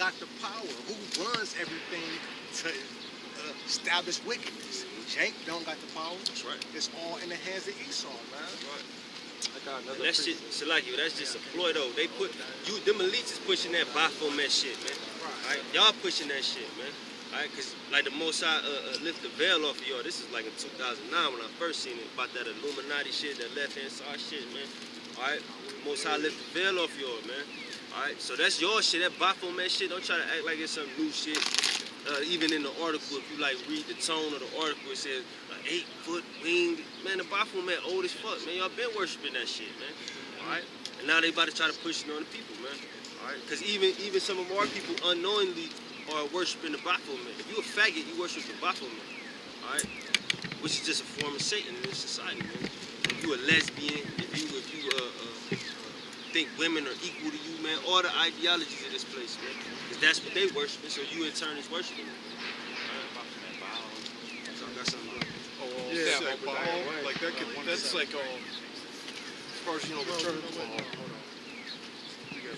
got the power? Who runs everything to establish wickedness? Jake don't got the power. That's right. It's all in the hands of Esau, man. That's right. I got another. That shit, Salaki, that's just a ploy though. They put you, them elites is pushing that Baphomet shit, man. Right? Y'all pushing that shit, man. Alright, cause like the Most High lift the veil off of y'all. This is like in 2009 when I first seen it about that Illuminati shit, that left hand side shit, man. Alright, Most High lift the veil off y'all, man. Alright, so that's your shit, that Baphomet shit. Don't try to act like it's some new shit. Even in the article, if you like read the tone of the article, it says 8-foot winged. Man, the Baphomet old as fuck, man. Y'all been worshiping that shit, man. Alright, and now they about to try to push it on the people, man. Alright, cause even some of our people unknowingly are worshiping the Baphomet. If you a faggot, you worship the Baphomet. Alright? Which is just a form of Satan in this society, man. If you a lesbian, if you think women are equal to you, man, all the ideologies of this place, man. Because that's what they worshiping, so you in turn is worshiping them. Alright? So I got something to Oh, Yeah, like that could, that's like as far as you know, the term.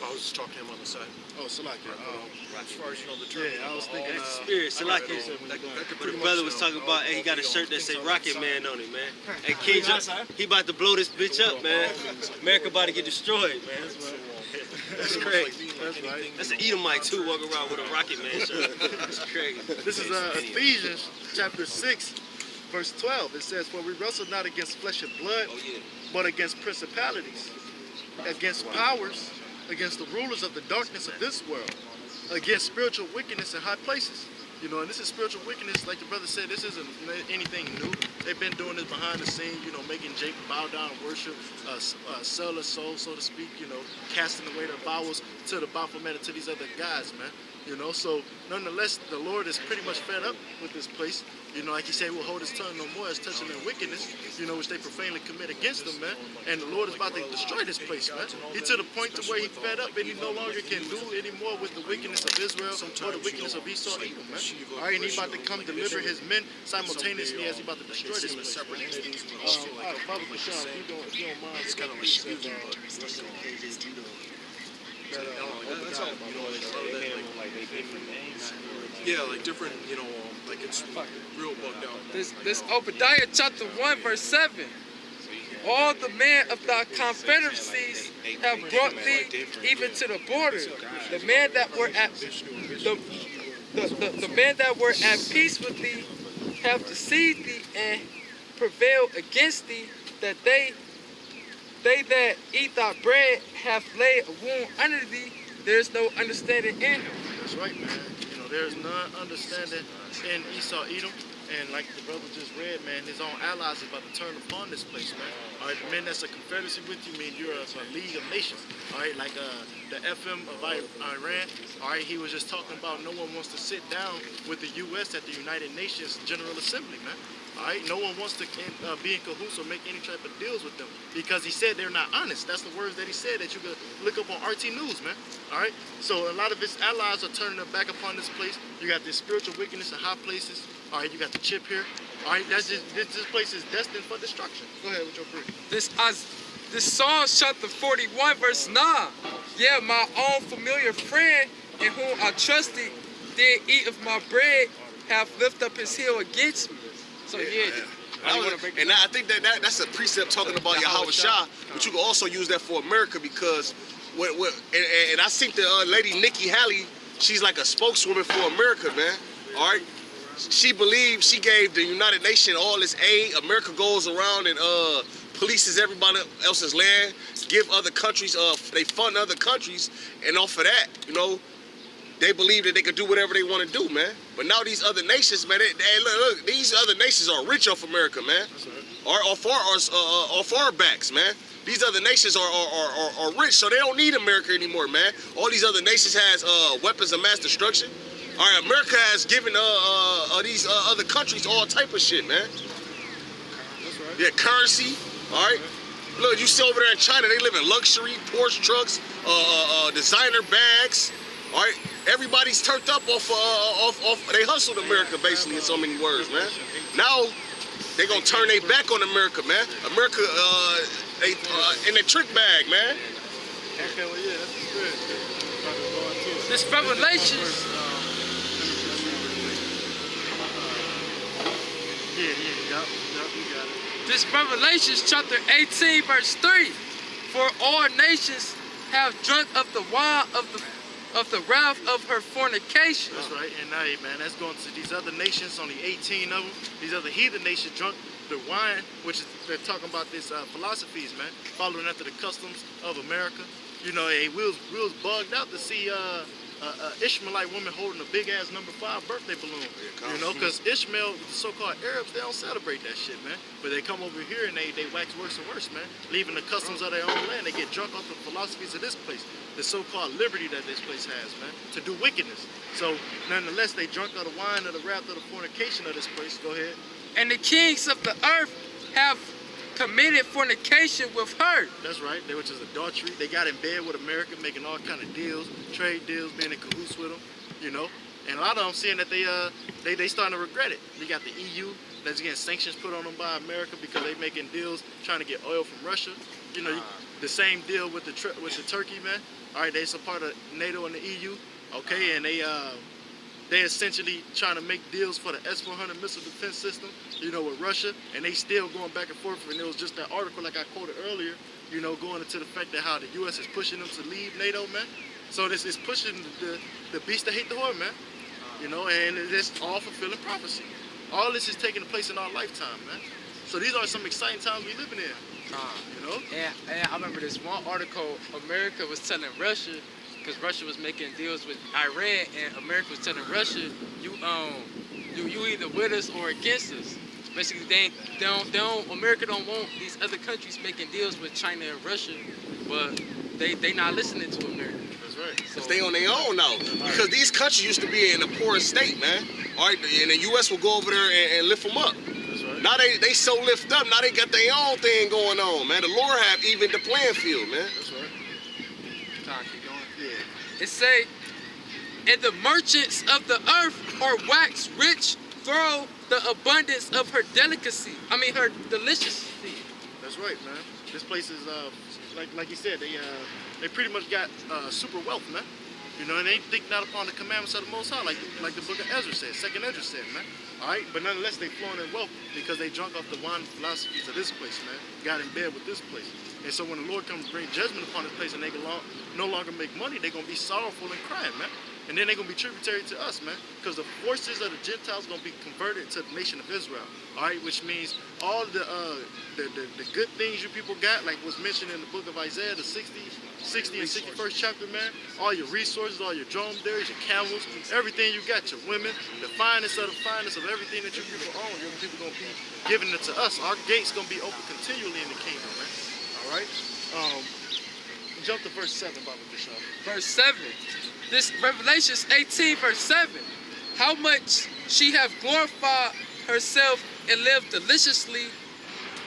I was just talking to him on the side. Oh, Salaki. As far as you know, the term. Yeah, I was thinking. That's the spirit, Salaki. But the brother was talking about, hey, he got a shirt that say Rocket Man on it, man. Hey, King, he about to blow this bitch up, man. America about to get destroyed, man. That's crazy. That's right. That's an Edomite too, walking around with a Rocket Man shirt. That's crazy. This is Ephesians chapter 6, verse 12. It says, "For we wrestle not against flesh and blood, Oh yeah. but against principalities, against powers, against the rulers of the darkness of this world, against spiritual wickedness in high places." You know, and this is spiritual wickedness, like the brother said, this isn't anything new. They've been doing this behind the scenes, you know, making Jake bow down and worship, sell their soul, so to speak, you know, casting away their bowels to the Baphomet and to these other guys, man. You know, so nonetheless, the Lord is pretty much fed up with this place. You know, like he said, we'll hold his tongue no more as touching their wickedness, you know, which they profanely commit against them, man. And the Lord is about to destroy this place, man. He to the point to where he fed up and he no longer can do anymore with the wickedness of Israel or the wickedness of Esau either, man. All right, and he's about to come deliver his men simultaneously as he's about to destroy this place. All right, Father Kashan, if you don't mind, it's kind of Yeah, like different, you know, like it's real bugged out. This Obadiah chapter 1 verse 7. All the men of thy confederacies have brought thee even to the border. The men that were at the men that were at peace with thee have deceived thee and prevailed against thee, that they that eat thy bread have laid a wound under thee. There is no understanding in him. That's right, man. You know, there's none understanding in Esau, Edom. And like the brother just read, man, his own allies is about to turn upon this place, man. All right, the men that's a confederacy with you mean you're a league of nations. All right, like the FM of Iran. All right, he was just talking about no one wants to sit down with the U.S. at the United Nations General Assembly, man. All right, no one wants to be in cahoots or make any type of deals with them because he said they're not honest. That's the words that he said that you could look up on RT News, man. All right, so a lot of his allies are turning their back upon this place. You got this spiritual wickedness in high places. All right, you got the chip here. All right, that's just this place is destined for destruction. Go ahead with your brief. This Psalms chapter 41 verse 9. Yeah, my own familiar friend in whom I trusted did eat of my bread, have lifted up his heel against me. So yeah. And I think that's a precept talking about Yahweh Shah, but you can also use that for America because, and I think the lady Nikki Haley, she's like a spokeswoman for America, man. All right, she believes she gave the United Nations all this aid. America goes around and polices everybody else's land, give other countries, they fund other countries, and off of that, you know, they believe that they could do whatever they want to do, man. But now these other nations, man, look, these other nations are rich off America, man. Off our backs, man. These other nations are rich, so they don't need America anymore, man. All these other nations has weapons of mass destruction. All right, America has given these other countries all type of shit, man. Yeah, currency. All right. Look, you see over there in China, they live in luxury, Porsche trucks, designer bags. All right, everybody's turned up off. They hustled America basically in so many words, man. Now they gonna turn their back on America, man. America, in a trick bag, man. Okay, well, yeah, that's good. This Revelation. Yeah, you got it. This Revelation chapter 18, verse 3. For all nations have drunk of the wine of the wrath of her fornication. That's right. And now, man, that's going to these other nations, only 18 of them. These other heathen nations drunk the wine, which is, they're talking about this philosophies, man, following after the customs of America. You know, hey, we was bugged out to see Ishmaelite woman holding a big ass number 5 birthday balloon. You know, because Ishmael, the so-called Arabs, they don't celebrate that shit, man. But they come over here and they wax worse and worse, man. Leaving the customs of their own land, they get drunk off the philosophies of this place, the so-called liberty that this place has, man, to do wickedness. So, nonetheless, they drunk of the wine of the wrath of the fornication of this place. Go ahead. And the kings of the earth have committed fornication with her. That's right, which is adultery. They got in bed with America, making all kind of deals, trade deals, being in cahoots with them, you know. And a lot of them seeing that they starting to regret it. You got the EU that's getting sanctions put on them by America because they making deals trying to get oil from Russia. You know, the same deal with the Turkey, man. All right, they're a part of NATO and the EU, okay, and they essentially trying to make deals for the S-400 missile defense system, you know, with Russia, and they still going back and forth. And it was just that article, like I quoted earlier, you know, going into the fact that how the U.S. is pushing them to leave NATO, man. So this is pushing the beast to hate the whore, man. You know, and it's all fulfilling prophecy. All this is taking place in our lifetime, man. So these are some exciting times we living in. You know? And I remember this one article, America was telling Russia, because Russia was making deals with Iran, and America was telling Russia, you either with us or against us. Basically, America don't want these other countries making deals with China and Russia, but they not listening to America. That's right. So they on their own now, because these countries used to be in a poor state, man. All right, and the U.S. will go over there and lift them up. That's right. Now they so lift up. Now they got their own thing going on, man. The Lord have even the playing field, man. That's right. Keep going. Yeah. It say, and the merchants of the earth are wax rich through the abundance of her delicacy. Her deliciousy. That's right, man. This place is like you said, they pretty much got super wealth, man. You know, and they think not upon the commandments of the Most High, like the book of Ezra said, 2nd Ezra said, man. All right, but nonetheless, they flowing in wealth because they drunk off the wine philosophies of this place, man. Got in bed with this place. And so when the Lord comes to bring judgment upon this place and they can no longer make money, they're going to be sorrowful and crying, man. And then they're going to be tributary to us, man. Because the forces of the Gentiles going to be converted to the nation of Israel. All right, which means all the good things you people got, like was mentioned in the book of Isaiah, the 60 and 61st chapter, man. All your resources, all your dromedaries, your camels, everything you got, your women, the finest of everything that you people own, your people going to be giving it to us. Our gates going to be open continually in the kingdom, man. All right? Jump to verse 7, Baba Bishop. Verse 7. This Revelations 18, verse 7. How much she have glorified herself and lived deliciously,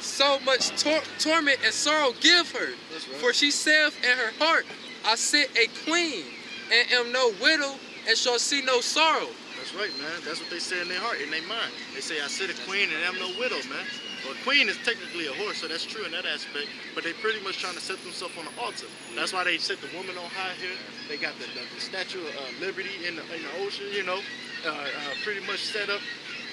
so much torment and sorrow give her. That's right. For she saith in her heart, I sit a queen, and am no widow, and shall see no sorrow. That's right, man. That's what they say in their heart, in their mind. They say, I sit a queen and am no widow, man. Well, a queen is technically a horse, so that's true in that aspect, but they pretty much trying to set themselves on the altar. That's why they set the woman on high here. They got the statue of liberty in the ocean, you know, pretty much set up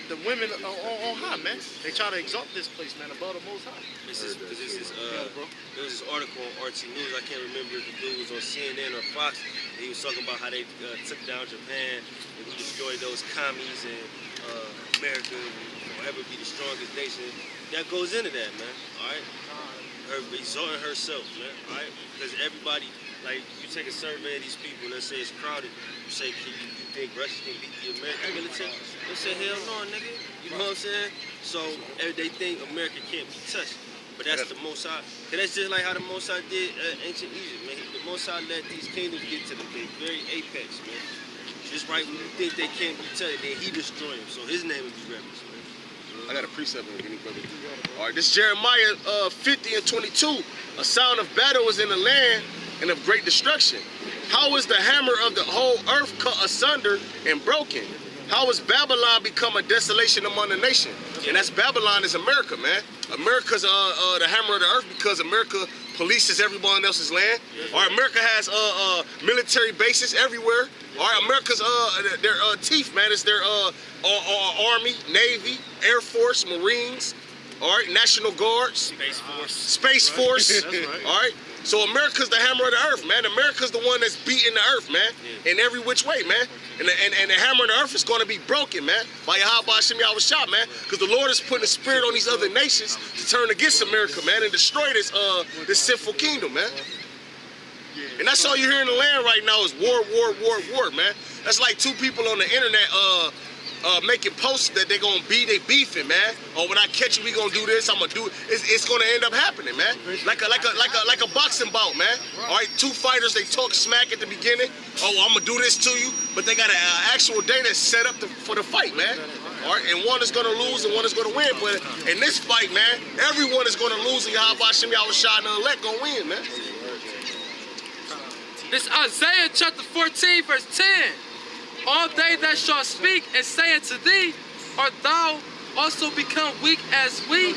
the women on high, man. They try to exalt this place, man, above the Most High. There was this article on RT News, I can't remember if the dude was on CNN or Fox, and he was talking about how they took down Japan and who destroyed those commies and America will forever be the strongest nation. That goes into that, man, all right? Her exalting herself, man, all right? Because everybody, like, you take a survey of these people, let's say it's crowded, you say, you think Russia can beat the American military? They say, hell no, nigga. You know what I'm saying? So they think America can't be touched. But that's the Most High. Cause that's just like how the Most High did ancient Egypt, man. The Most High let these kingdoms get to the very apex, man. Just right when you think they can't be touched, then he destroy them. So his name would be reverence, man. I got a precept on any brother. All right, this Jeremiah 50 and 22. A sound of battle is in the land and of great destruction. How is the hammer of the whole earth cut asunder and broken? How has Babylon become a desolation among the nation? And that's Babylon is America, man. America's the hammer of the earth because America polices everyone else's land. All right, America has military bases everywhere. All right, America's their teeth, man. It's their Army, Navy, Air Force, Marines. All right, National Guards. Space Force. That's right. All right. So America's the hammer of the earth, man. America's the one that's beating the earth, man, in every which way, man. And the hammer of the earth is going to be broken, man, by Yahweh Hashem Yahweh Shah, man. Because the Lord is putting a spirit on these other nations to turn against America, man, and destroy this sinful kingdom, man. And that's all you hear in the land right now is war, war, war, war, man. That's like two people on the internet making posts that they're gonna be, they beefing, man. Or when I catch you, we gonna do this. I'm gonna do it. It's gonna end up happening, man. Like a boxing bout, man. All right, two fighters, they talk smack at the beginning. Oh, I'm gonna do this to you, but they got an actual day that's set up for the fight, man. All right, and one is gonna lose and one is gonna win. But in this fight, man, everyone is gonna lose, and Yahweh Hashem Yahweh Shah and the elect gonna win, man. This Isaiah chapter 14, verse 10. All they that shall speak and say unto thee, art thou also become weak as we?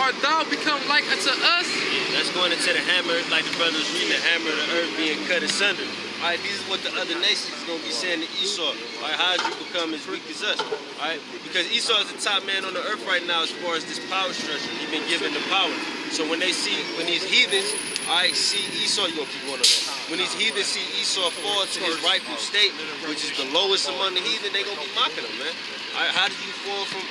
Art thou become like unto us? Yeah, that's going into the hammer, like the brothers reading, the hammer of the earth being cut asunder. All right, these is what the other nations is going to be saying to Esau. All right, how did you become as weak as us? All right, because Esau is the top man on the earth right now as far as this power structure. He's been given the power. So when these heathens, see Esau, you're going to keep going on that. When these heathens see Esau fall to his rightful state, which is the lowest among the heathen, they're going to be mocking him, man. All right, how did you fall from,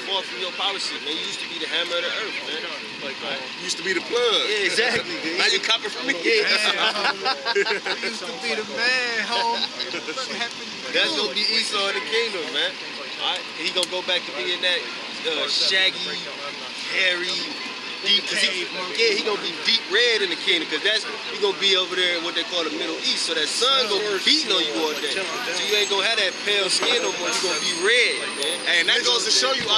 fall from your power seat, man? You used to be the hammer of the earth, man. Used to be the plug. Yeah, exactly. Now you copy from me. Used to be the man, home. That's gonna be Esau in the kingdom, man. All right, he gonna go back to being that shaggy, hairy, deep. He gonna be deep red in the kingdom, cause he gonna be over there in what they call the Middle East. So that sun gonna be beating on you all day. So you ain't gonna have that pale skin no more. You gonna be red, man. And that goes to show you,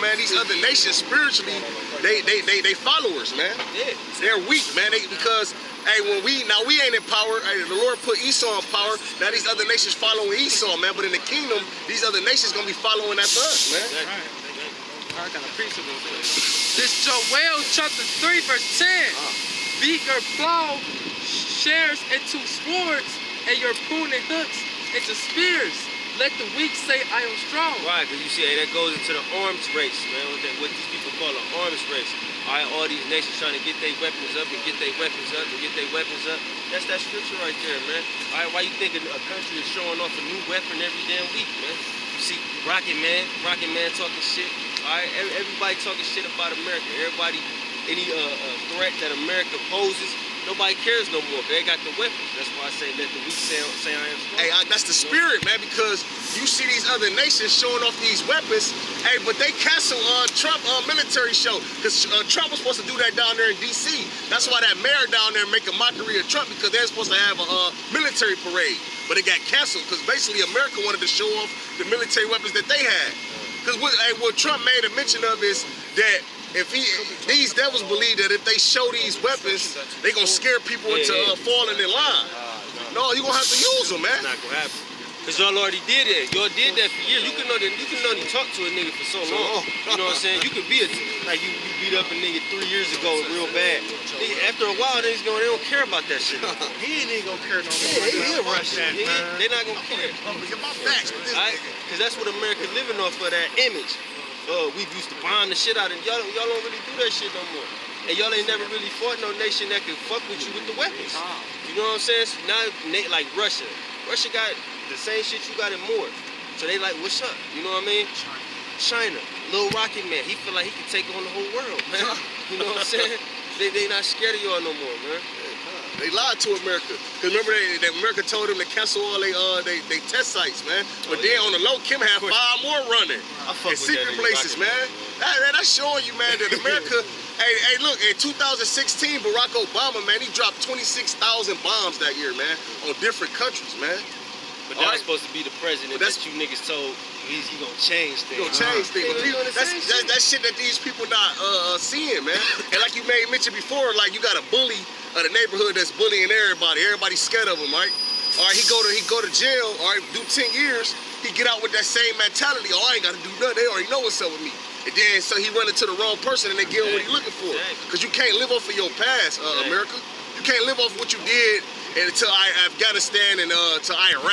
man. These other nations spiritually, they followers, man. Yeah. They're weak, man. Because hey, we ain't in power. Hey, the Lord put Esau in power. Now these other nations following Esau, man. But in the kingdom, these other nations gonna be following after us, man. I got a piece of this Joel chapter 3, verse 10. Beat your plow shares into swords and your pruning hooks into spears. Let the weak say, I am strong. Right, because you see, that goes into the arms race, man. What these people call an arms race. All right, all these nations trying to get their weapons up and get their weapons up and get their weapons up. That's that scripture right there, man. All right, why you thinking a country is showing off a new weapon every damn week, man? You see, Rocket Man talking shit. All right, everybody talking shit about America. Everybody, any threat that America poses, nobody cares no more. They got the weapons. That's why I say let the weak say I am strong. Hey, that's the spirit, man, because you see these other nations showing off these weapons, hey, but they cancel Trump military show, because Trump was supposed to do that down there in D.C. That's why that mayor down there make a mockery of Trump, because they're supposed to have a military parade, but it got canceled, because basically America wanted to show off the military weapons that they had. Because what Trump made a mention of is that these devils believe that if they show these weapons, they gonna scare people into falling in line. No, you gonna have to use them, man. It's not gonna happen. Cause y'all already did that. Y'all did that for years. You can only talk to a nigga for so long. You know what I'm saying? You could be like you beat up a nigga 3 years ago real bad. After a while, they don't care about that shit. He ain't gonna care no more. He'll rush that. They're not gonna care. Cause that's what America living off of, that image. We used to bomb the shit out, and y'all don't really do that shit no more. And y'all ain't never really fought no nation that can fuck with you with the weapons. You know what I'm saying? So now, like Russia got the same shit you got and more. So they like, what's up? You know what I mean? China, Lil Rocket Man, he feel like he can take on the whole world, man. You know what I'm saying? They not scared of y'all no more, man. They lied to America. Cause remember that America told them to cancel all they test sites, man. But then on the low, Kim had 5 more running in secret places, man. That's showing you, man, that America. Hey, look, in 2016, Barack Obama, man, he dropped 26,000 bombs that year, man, on different countries, man. But that's supposed to be the president that you niggas told he gonna change things. He gonna change things. That's shit that these people not seeing, man. And like you mentioned before, like you got a bully of the neighborhood that's bullying everybody. Everybody's scared of him, right? All right, he go to jail. All right, do 10 years. He get out with that same mentality. Oh, I ain't got to do nothing. They already know what's up with me. And then so he run into the wrong person and they give him what he looking for. Because you can't live off of your past, America. You can't live off of what you did until Afghanistan and to Iraq.